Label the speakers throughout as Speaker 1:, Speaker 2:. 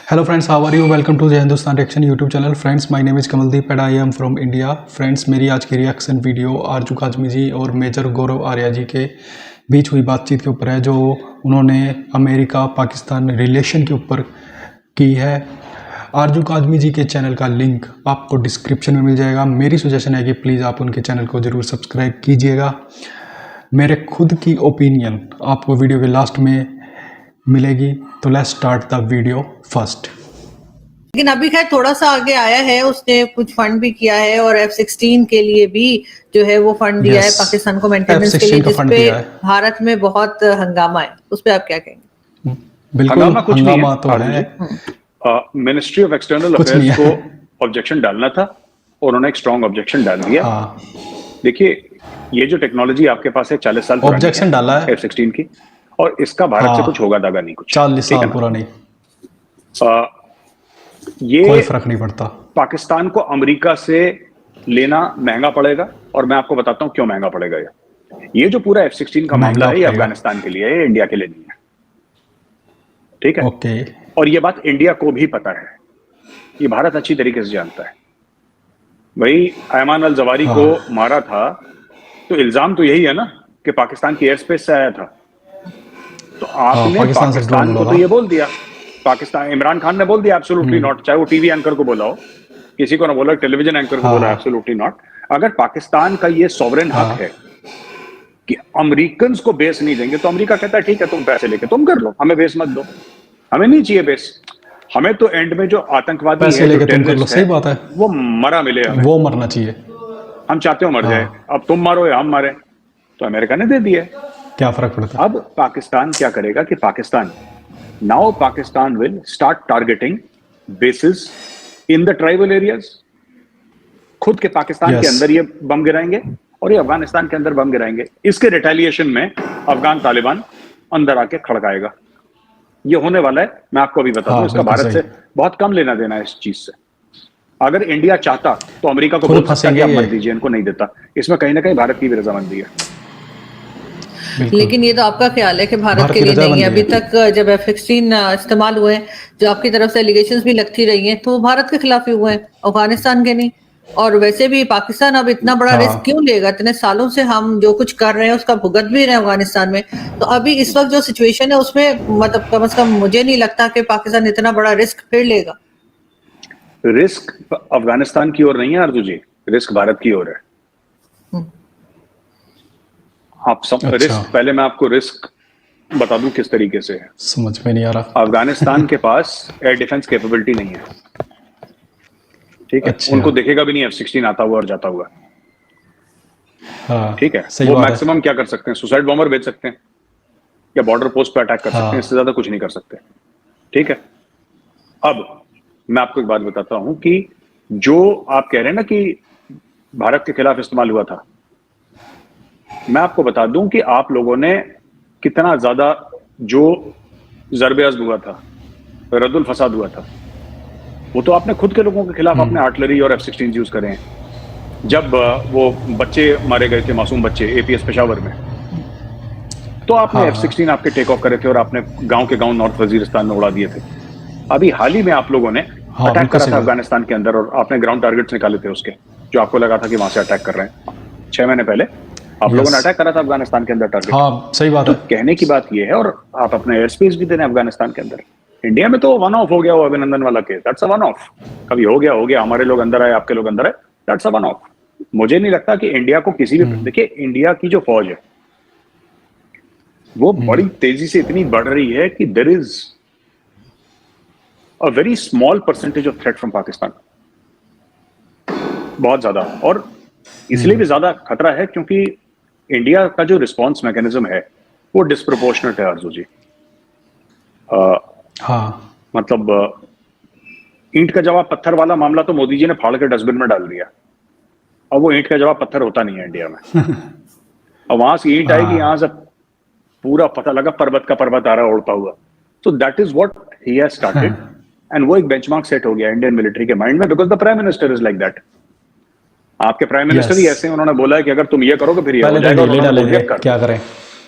Speaker 1: Hello friends, how are you? Welcome to the Hindustan Reaction YouTube channel. Friends, my name is Kamaldeep and I am from India. Friends, मेरी आज की reaction video आरजू काजमी जी और major गौरव आर्या जी के बीच हुई बातचीत के ऊपर है, जो उन्होंने अमेरिका पाकिस्तान रिलेशन के ऊपर की है। आरजू काजमी जी के चैनल का लिंक आपको डिस्क्रिप्शन में मिल जाएगा। मेरी सजेशन है कि प्लीज़ आप उनके चैनल को ज़रूर सब्सक्राइब कीजिएगा। मेरे खुद की ओपिनियन आपको वीडियो के लास्ट में मिलेगी, तो let's start the video first.
Speaker 2: लेकिन अभी खैर थोड़ा सा आगे आया है, उसने कुछ फंड भी किया है और F-16 के लिए भी जो है वो फंड दिया है पाकिस्तान को मेंटेनेंस के लिए, जिसपे भारत में बहुत हंगामा है। उस पे आप क्या कहेंगे?
Speaker 1: बिल्कुल हंगामा तो है।
Speaker 3: मिनिस्ट्री ऑफ एक्सटर्नल अफेयर्स को ऑब्जेक्शन डालना था और उन्होंने एक स्ट्रॉन्ग ऑब्जेक्शन डाल दिया। देखिए, ये जो टेक्नोलॉजी आपके पास है 40 साल
Speaker 1: ऑब्जेक्शन डाला है
Speaker 3: F-16 की, और इसका भारत से कुछ होगा दागा नहीं, कुछ
Speaker 1: 40 साल पूरा नहीं।
Speaker 3: ये
Speaker 1: कोई फर्क नहीं पड़ता।
Speaker 3: पाकिस्तान को अमेरिका से लेना महंगा पड़ेगा, और मैं आपको बताता हूं क्यों महंगा पड़ेगा। ये जो पूरा F-16 का मामला है, ये अफगानिस्तान के लिए है, इंडिया के लिए नहीं है। ठीक है,
Speaker 1: ओके।
Speaker 3: और ये बात इंडिया को भी पता है, ये भारत अच्छी तरीके से जानता है। वही अयमान अल जवारी को मारा था, तो इल्जाम तो यही है ना कि पाकिस्तान की एयर स्पेस से आया था। तो आपने पाकिस्तान को तो ये बोल दिया, पाकिस्तान इमरान खान ने बोल दिया एब्सोल्युटली नॉट, चाहे वो टीवी एंकर को बोला हो, किसी को ना बोला, टेलीविजन एंकर को बोला एब्सोल्युटली नॉट। अगर पाकिस्तान का ये सॉवरेन हक है कि अमेरिकन को बेस नहीं देंगे, तो अमेरिका कहता है ठीक है, तुम पैसे लेके तुम कर लो, हमें बेस मत दो, हमें नहीं चाहिए बेस। हमें तो एंड में जो आतंकवादी है, जो टेररिस्ट है, बात है, वो मरा मिले, हमें
Speaker 1: वो मरना चाहिए।
Speaker 3: हम चाहते हो मर जाए, अब तुम मारो या हम मारे, तो अमेरिका ने दे दिया,
Speaker 1: क्या फर्क पड़ता।
Speaker 3: अब पाकिस्तान क्या करेगा कि Pakistan will start targeting basis in the tribal areas. खुद के पाकिस्तान के अंदर ये बम गिराएंगे और ये अफगानिस्तान के अंदर बम गिराएंगे। इसके रिटेलिएशन में अफगान तालिबान अंदर आके खड़काएगा। ये होने वाला है, मैं आपको अभी बता दूं। इसका भारत से बहुत कम लेना देना है इस चीज से। अगर इंडिया चाहता तो अमेरिका को बोल सकता कि आप मत दीजिए, इनको नहीं देता। इसमें कहीं ना कहीं भारत की भी रजामंदी है।
Speaker 2: लेकिन ये तो आपका ख्याल है कि भारत के लिए नहीं है। अभी तक जब F-16 इस्तेमाल हुए हैं, जो आपकी तरफ से एलिगेशंस भी लगती रही हैं, तो वो भारत के खिलाफ ही हुए हैं, अफगानिस्तान के नहीं। और वैसे भी पाकिस्तान अब इतना बड़ा रिस्क क्यों लेगा? इतने सालों से हम जो कुछ कर रहे हैं उसका भुगत भी रहे हैं अफगानिस्तान में। तो अभी इस वक्त जो सिचुएशन है उसमें मतलब कम से कम मुझे नहीं लगता कि पाकिस्तान इतना बड़ा रिस्क फिर लेगा।
Speaker 3: रिस्क अफगानिस्तान की ओर नहीं है आरजू जी, रिस्क भारत की ओर है। आप सब रिस्क, पहले मैं आपको रिस्क बता दूं किस तरीके से है,
Speaker 1: समझ में नहीं आ रहा।
Speaker 3: अफगानिस्तान के पास एयर डिफेंस कैपेबिलिटी नहीं है, ठीक है। उनको देखेगा भी नहीं F-16 आता हुआ और जाता हुआ, ठीक है। वो मैक्सिमम क्या कर सकते हैं, सुसाइड बॉम्बर भेज सकते हैं या बॉर्डर पोस्ट पे अटैक कर सकते हैं, इससे ज्यादा कुछ नहीं कर सकते, ठीक है। अब मैं आपको एक बात बताता हूं कि जो आप कह रहे हैं ना कि भारत के खिलाफ इस्तेमाल हुआ था, मैं आपको बता दूं कि आप लोगों ने कितना ज्यादा जो ज़रबे अज़्ब हुआ था, रद्दुल फसाद हुआ था, वो तो आपने खुद के लोगों के खिलाफ आपने आर्टिलरी और F-16 यूज करे हैं। जब वो बच्चे मारे गए थे, मासूम बच्चे APS पेशावर में, तो आपने F-16 आपके टेक ऑफ करे थे और आपने गांव के गांव नॉर्थ वजीरिस्तान में उड़ा दिए थे। अभी हाल ही में आप लोगों ने अटैक करा था अफगानिस्तान के अंदर, और आपने ग्राउंड टारगेट्स निकाले थे उसके, जो आपको लगा था कि वहां से अटैक कर रहे हैं। 6 महीने पहले आप लोगों ने अटैक करा था अफगानिस्तान के अंदर टारगेट।
Speaker 1: सही बात है।
Speaker 3: तो कहने की बात ये है, और आप अपने एयर स्पेस भी दे रहे हैं अफगानिस्तान के अंदर। इंडिया में तो वन ऑफ हो गया वो अभिनंदन वाला case, that's a one of. कभी हो गया, हमारे लोग अंदर आए, आपके लोग अंदर आए, दैट्स अ वन ऑफ। मुझे नहीं लगता कि इंडिया को किसी भी, देखिए इंडिया की जो फौज है वो बड़ी तेजी से इतनी बढ़ रही है कि there is a very small percentage of threat from Pakistan, बहुत ज्यादा। और इसलिए भी ज्यादा खतरा है क्योंकि इंडिया का जो रिस्पांस मैकेनिज्म है वो डिस्प्रोपोर्शनेट है आरजू जी। मतलब ईंट का जवाब पत्थर वाला मामला तो मोदी जी ने फाड़ के डस्टबिन में डाल दिया। अब वो ईंट का जवाब पत्थर होता नहीं है इंडिया में। अब वहां से ईंट आएगी, यहां से पूरा पता लगा पर्वत का पर्वत आ रहा है उड़ता हुआ। So that is what he has started, and वो एक बेंचमार्क सेट हो गया इंडियन मिलिट्री के माइंड में, because the prime minister is like that. आपके प्राइम मिनिस्टर ही ऐसे, उन्होंने बोला है कि अगर तुम ये करोगे फिर ये हो जाएगा, क्या करें।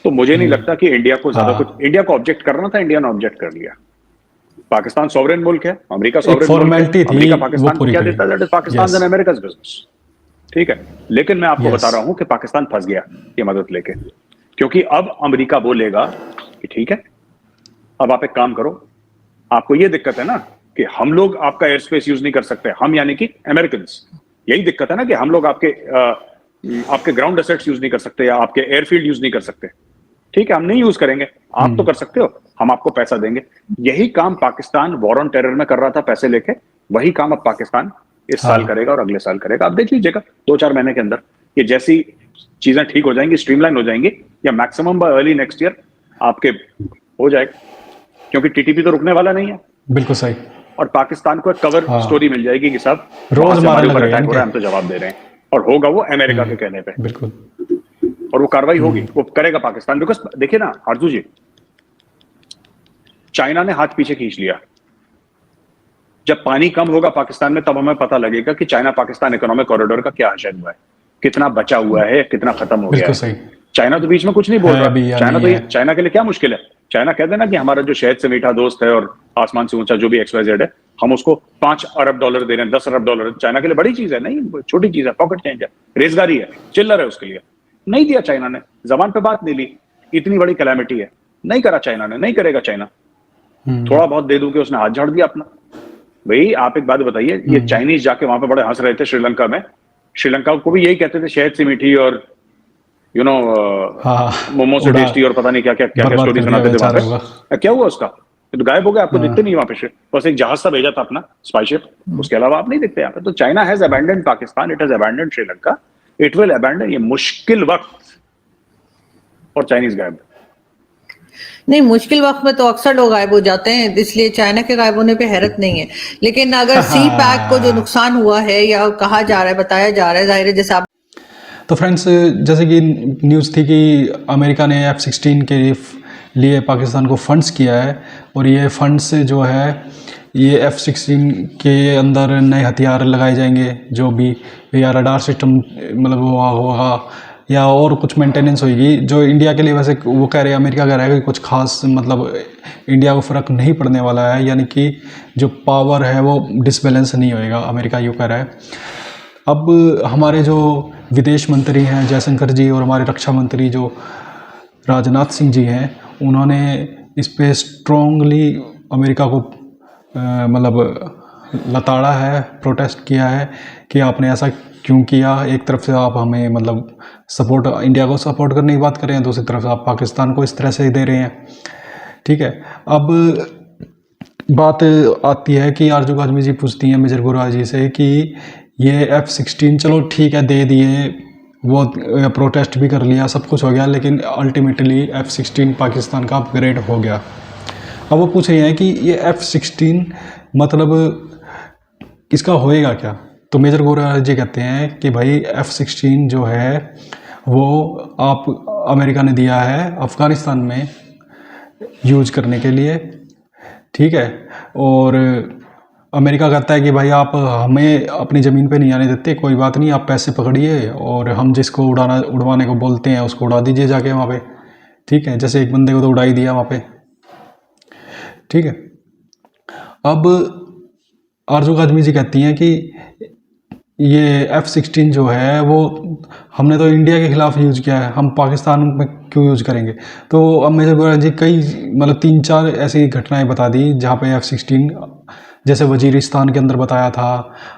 Speaker 3: तो मुझे नहीं लगता कि इंडिया को ज्यादा कुछ, इंडिया को ऑब्जेक्ट करना था, इंडिया ने ऑब्जेक्ट कर लिया। पाकिस्तान सॉवरेन मुल्क है, अमेरिका
Speaker 1: एक
Speaker 3: सॉवरेन मुल्क है।
Speaker 1: फॉर्मेलिटी थी,
Speaker 3: अमेरिका
Speaker 1: वो
Speaker 3: पाकिस्तान को
Speaker 1: पूरी
Speaker 3: क्या
Speaker 1: करी।
Speaker 3: देता है? That is Pakistan and America's business. ठीक है, लेकिन मैं आपको
Speaker 1: Yes.
Speaker 3: बता रहा हूं कि पाकिस्तान फंस गया ये मदद लेके, क्योंकि अब अमेरिका बोलेगा कि ठीक है, अब आप एक काम करो, आपको ये दिक्कत है ना कि हम लोग आपका एयर स्पेस यूज नहीं कर सकते, हम यानी कि अमेरिकन, यही दिक्कत है ना कि हम लोग आपके ग्राउंड एसेट्स यूज नहीं कर सकते या आपके एयरफील्ड यूज नहीं कर सकते। ठीक है, हम नहीं यूज करेंगे, आप तो कर सकते हो, हम आपको पैसा देंगे। यही काम पाकिस्तान वॉर ऑन टेरर में कर रहा था पैसे लेके, वही काम अब पाकिस्तान इस साल करेगा और अगले साल करेगा। आप देख लीजिएगा 2-4 महीने के अंदर कि जैसी चीजें ठीक हो जाएंगी, स्ट्रीमलाइन हो जाएंगी, या maximum bye early next year आपके हो जाएगा, क्योंकि टीटीपी तो रुकने वाला नहीं है।
Speaker 1: बिल्कुल सही।
Speaker 3: और पाकिस्तान को एक कवर स्टोरी मिल जाएगी कि साहब
Speaker 1: रोज
Speaker 3: वहां से
Speaker 1: मारने
Speaker 3: हमारे
Speaker 1: लग
Speaker 3: ऊपर
Speaker 1: रहे हैं
Speaker 3: अटैक हो रहा है, हम
Speaker 1: इनके।
Speaker 3: तो जवाब दे रहे हैं, और होगा वो अमेरिका के कहने पे,
Speaker 1: बिल्कुल।
Speaker 3: और वो कार्रवाई होगी, वो करेगा पाकिस्तान। बिकॉज देखिए ना आरजू जी, चाइना ने हाथ पीछे खींच लिया। जब पानी कम होगा पाकिस्तान में, तब हमें पता लगेगा कि चाइना पाकिस्तान इकोनॉमिक कॉरिडोर का क्या हशर हुआ है, कितना बचा हुआ है, कितना खत्म हो गया
Speaker 1: बिल्कुल
Speaker 3: है।
Speaker 1: सही।
Speaker 3: चाइना तो बीच में कुछ नहीं बोल
Speaker 1: है
Speaker 3: रहा।
Speaker 1: भी या
Speaker 3: चाइना
Speaker 1: नहीं
Speaker 3: तो
Speaker 1: है।
Speaker 3: चाइना के लिए क्या मुश्किल है? चाइना कह देना कि हमारा जो शहद से मीठा दोस्त है और आसमान से ऊंचा जो भी XYZ है, हम उसको $5 अरब दे रहे हैं, $10 अरब। चाइना के लिए बड़ी चीज है? नहीं, छोटी चीज है, पॉकेट चेंज है, रेजगारी है, चिल्लर है उसके लिए। नहीं दिया चाइना ने, जबान पे बात नहीं ली। इतनी बड़ी कैलामिटी है, नहीं करा चाइना ने, नहीं करेगा चाइना। थोड़ा बहुत दे दूं कि उसने हाथ झाड़ दिया अपना। भाई आप एक बात बताइए, ये चाइनीज जाके वहां पे बड़े हंस रहे थे श्रीलंका में, श्रीलंका को भी यही कहते थे शहद से मीठी और मोमो से टेस्टी और पता नहीं क्या क्या क्या क्या स्टोरी सुनाते थे वहां पे। क्या हुआ उसका? तो गायब हो गया, आपको दिखते नहीं वहां पे। बस एक जहाज सा भेजा था अपना स्पाईशिप, उसके अलावा आप नहीं दिखते यहाँ पे। तो China has abandoned Pakistan, it has abandoned Sri Lanka, it will abandon ये मुश्किल वक्त, और चाइनीज गायब।
Speaker 2: नहीं, मुश्किल वक्त में तो अक्सर लोग गायब हो जाते हैं, इसलिए चाइना के गायब होने पे हैरत नहीं है। लेकिन अगर सी पैक को जो नुकसान हुआ है या कहा जा रहा है, बताया जा रहा है, जाहिर है जैसे आप।
Speaker 1: तो फ्रेंड्स, जैसे कि न्यूज़ थी कि अमेरिका ने F-16 के लिए पाकिस्तान को फंड्स किया है, और ये फंड्स जो है ये F-16 के अंदर नए हथियार लगाए जाएंगे, जो भी या रडार सिस्टम मतलब वो होगा या और कुछ मेंटेनेंस होगी, जो इंडिया के लिए वैसे वो कह रहे हैं, अमेरिका कह रहा है कि कुछ खास मतलब इंडिया को फ़र्क नहीं पड़ने वाला है, यानी कि जो पावर है वो डिसबैलेंस नहीं होएगा, अमेरिका यूँ कह रहा है। अब हमारे जो विदेश मंत्री हैं जयशंकर जी, और हमारे रक्षा मंत्री जो राजनाथ सिंह जी हैं, उन्होंने इस पे स्ट्रॉन्गली अमेरिका को मतलब लताड़ा है, प्रोटेस्ट किया है कि आपने ऐसा क्यों किया। एक तरफ से आप हमें मतलब सपोर्ट, इंडिया को सपोर्ट करने की बात कर रहे हैं, दूसरी तरफ से आप पाकिस्तान को इस तरह से दे रहे हैं। ठीक है, अब बात आती है कि आरजू काजमी जी पूछती हैं मेजर गोरा जी से कि ये F-16 चलो ठीक है दे दिए, वो प्रोटेस्ट भी कर लिया, सब कुछ हो गया, लेकिन अल्टीमेटली F-16 पाकिस्तान का अपग्रेड हो गया। अब वो पूछ रहे हैं कि ये F-16 मतलब इसका होएगा क्या? तो मेजर गोरा जी कहते हैं कि भाई F-16 जो है वो आप अमेरिका ने दिया है अफ़गानिस्तान में यूज करने के लिए, ठीक है, और अमेरिका कहता है कि भाई आप हमें अपनी ज़मीन पे नहीं आने देते, कोई बात नहीं, आप पैसे पकड़िए और हम जिसको उड़वाने को बोलते हैं उसको उड़ा दीजिए जाके वहाँ पे। ठीक है, जैसे एक बंदे को तो उड़ा ही दिया वहाँ पे। ठीक है, अब आरजू काजमी जी कहती हैं कि ये F-16 जो है वो हमने तो इंडिया के ख़िलाफ़ यूज़ किया है, हम पाकिस्तान में क्यों यूज़ करेंगे? तो अब मेजर गोरा जी कई मतलब 3-4 ऐसी घटनाएं बता दी जहाँ पे F-16, जैसे वजीरिस्तान के अंदर बताया था,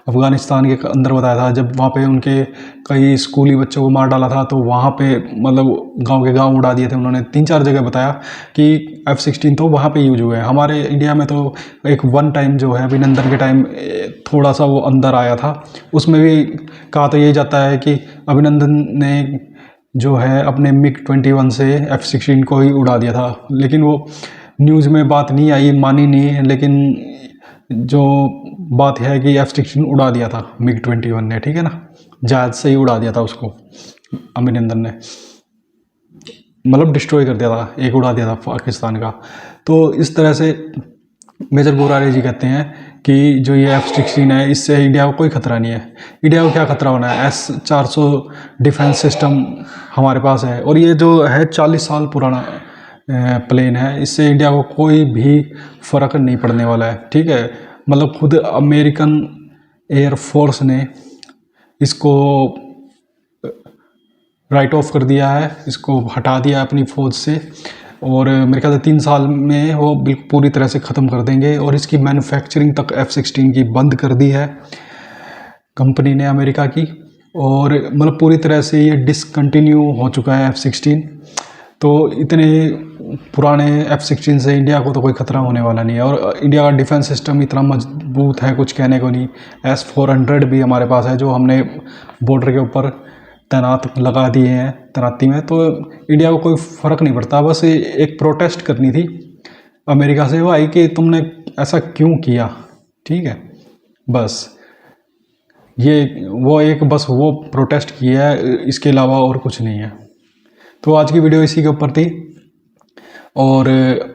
Speaker 1: अफ़गानिस्तान के अंदर बताया था, जब वहाँ पे उनके कई स्कूली बच्चों को मार डाला था तो वहाँ पे मतलब गांव के गांव उड़ा दिए थे उन्होंने। 3-4 जगह बताया कि F-16 तो वहाँ पे यूज हुए हैं। हमारे इंडिया में तो एक वन टाइम जो है अभिनंदन के टाइम थोड़ा सा वो अंदर आया था, उसमें भी कहा तो यही जाता है कि अभिनंदन ने जो है अपने MiG-21 से F-16 को ही उड़ा दिया था, लेकिन वो न्यूज़ में बात नहीं आई, मानी नहीं, लेकिन जो बात है कि F-16 उड़ा दिया था MiG-21 ने, ठीक है ना, जहाज से ही उड़ा दिया था उसको अभिनंदन ने, मतलब डिस्ट्रॉय कर दिया था, एक उड़ा दिया था पाकिस्तान का। तो इस तरह से मेजर गोरारे जी कहते हैं कि जो ये F-16 है इससे इंडिया को कोई ख़तरा नहीं है। इंडिया को क्या ख़तरा होना है? S-400 डिफेंस सिस्टम हमारे पास है, और ये जो है 40 साल पुराना प्लेन है, इससे इंडिया को कोई भी फ़र्क नहीं पड़ने वाला है। ठीक है, मतलब खुद अमेरिकन एयरफोर्स ने इसको राइट ऑफ कर दिया है, इसको हटा दिया अपनी फ़ौज से, और मेरे ख्याल से 3 साल में वो बिल्कुल पूरी तरह से ख़त्म कर देंगे। और इसकी मैन्युफैक्चरिंग तक F-16 की बंद कर दी है कंपनी ने, अमेरिका की। और मतलब पूरी तरह से ये डिसकंटिन्यू हो चुका है F-16। तो इतने पुराने F-16 से इंडिया को तो कोई ख़तरा होने वाला नहीं है। और इंडिया का डिफेंस सिस्टम इतना मजबूत है, कुछ कहने को नहीं। S-400 भी हमारे पास है, जो हमने बॉर्डर के ऊपर तैनात लगा दिए हैं तैनाती में। तो इंडिया को कोई फ़र्क नहीं पड़ता। बस एक प्रोटेस्ट करनी थी अमेरिका से भाई कि तुमने ऐसा क्यों किया। ठीक है, बस वो प्रोटेस्ट किया है, इसके अलावा और कुछ नहीं है। तो आज की वीडियो इसी के ऊपर थी, और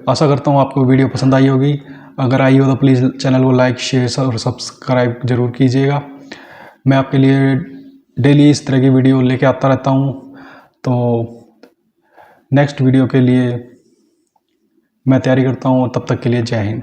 Speaker 1: आशा करता हूँ आपको वीडियो पसंद आई होगी। अगर आई हो तो प्लीज़ चैनल को लाइक, शेयर और सब्सक्राइब ज़रूर कीजिएगा। मैं आपके लिए डेली इस तरह की वीडियो लेके आता रहता हूँ। तो नेक्स्ट वीडियो के लिए मैं तैयारी करता हूँ। तब तक के लिए जय हिंद।